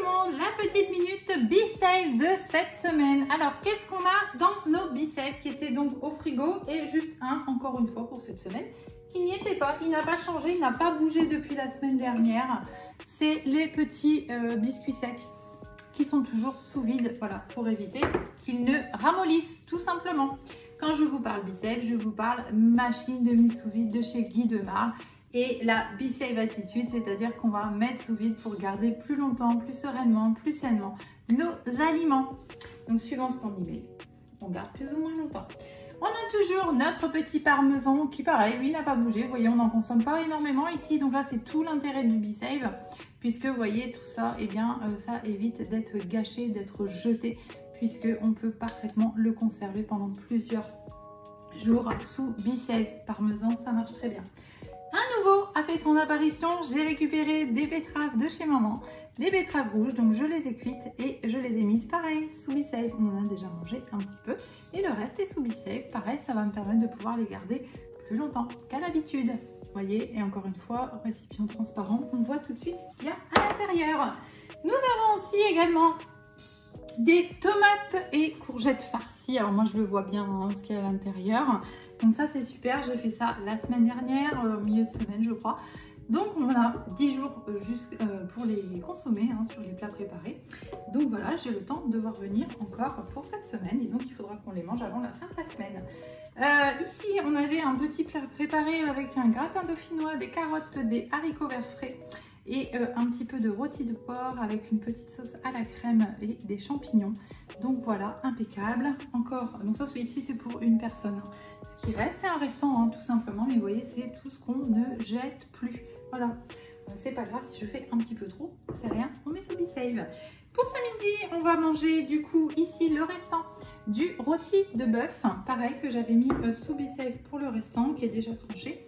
le monde, la petite minute BeSafe de cette semaine. Alors, qu'est-ce qu'on a dans nos BeSafe qui étaient donc au frigo et juste un, encore une fois pour cette semaine, qui n'y était pas. Il n'a pas changé, il n'a pas bougé depuis la semaine dernière. C'est les petits biscuits secs qui sont toujours sous vide, voilà, pour éviter qu'ils ne ramollissent, tout simplement. Quand je vous parle BeSafe, je vous parle machine de mise sous vide de chez Guy Demar. Et la BeSafe attitude, c'est-à-dire qu'on va mettre sous vide pour garder plus longtemps, plus sereinement, plus sainement nos aliments. Donc suivant ce qu'on y met, on garde plus ou moins longtemps. On a toujours notre petit parmesan qui pareil, lui n'a pas bougé. Vous voyez, on n'en consomme pas énormément ici. Donc là, c'est tout l'intérêt du BeSafe. Puisque vous voyez, tout ça, eh bien, ça évite d'être gâché, d'être jeté. Puisqu'on peut parfaitement le conserver pendant plusieurs jours sous BeSafe parmesan. Ça marche très bien. Un nouveau a fait son apparition, j'ai récupéré des betteraves de chez maman, des betteraves rouges, donc je les ai cuites et je les ai mises pareil sous BeSafe. On en a déjà mangé un petit peu et le reste est sous BeSafe. Pareil, ça va me permettre de pouvoir les garder plus longtemps qu'à l'habitude. Vous voyez, et encore une fois, récipient transparent, on voit tout de suite ce qu'il y a à l'intérieur. Nous avons aussi également des tomates et courgettes farcies. Alors moi je le vois bien hein, ce qu'il y a à l'intérieur. Donc ça c'est super, j'ai fait ça la semaine dernière, au milieu de semaine je crois. Donc on a 10 jours pour les consommer hein, sur les plats préparés. Donc voilà, j'ai le temps de devoir venir encore pour cette semaine. Disons qu'il faudra qu'on les mange avant la fin de la semaine. Ici on avait un petit plat préparé avec un gratin dauphinois, des carottes, des haricots verts frais et un petit peu de rôti de porc avec une petite sauce à la crème et des champignons. Donc voilà, impeccable. Encore, donc ça ici c'est pour une personne. Ce qui reste c'est un restant hein, tout simplement, mais vous voyez c'est tout ce qu'on ne jette plus. Voilà, c'est pas grave si je fais un petit peu trop, c'est rien, on met sous BeSafe. Pour ce midi, on va manger du coup ici le restant du rôti de bœuf, pareil que j'avais mis sous BeSafe pour le restant qui est déjà tranché.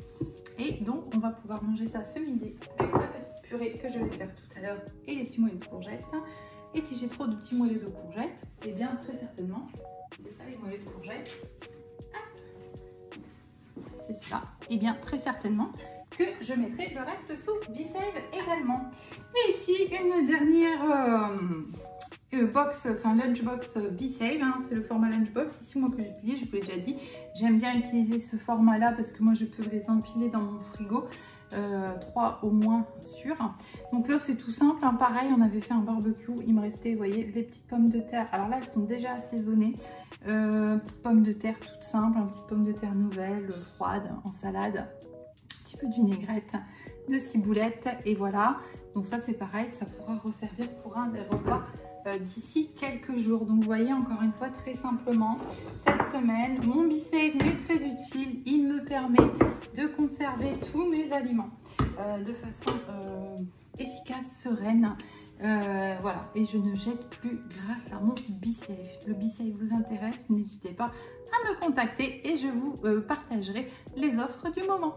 Et donc on va pouvoir manger ça ce midi avec la petite purée que je vais faire tout à l'heure et les petits moelleux de courgettes. Et si j'ai trop de petits moelleux de courgettes, et bien très certainement, c'est ça les moelleux de courgettes, c'est ça, et bien très certainement que je mettrai le reste sous BeSafe également. Et ici une dernière box, enfin lunchbox BeSafe, hein, c'est le format lunchbox ici moi que j'utilise, je vous l'ai déjà dit, j'aime bien utiliser ce format là parce que moi je peux les empiler dans mon frigo, 3 au moins sûr. Donc là c'est tout simple, hein, pareil on avait fait un barbecue, il me restait vous voyez les petites pommes de terre, alors là elles sont déjà assaisonnées, petites pommes de terre toutes simples, une petite pomme de terre nouvelle, froide, en salade, un petit peu de vinaigrette, de ciboulette et voilà. Donc ça c'est pareil, ça pourra resservir pour un des repas d'ici quelques jours. Donc vous voyez encore une fois très simplement cette semaine mon BeSafe m'est très utile, il me permet de conserver tous mes aliments de façon efficace, sereine, voilà, et je ne jette plus grâce à mon BeSafe. Le BeSafe vous intéresse, n'hésitez pas à me contacter et je vous partagerai les offres du moment.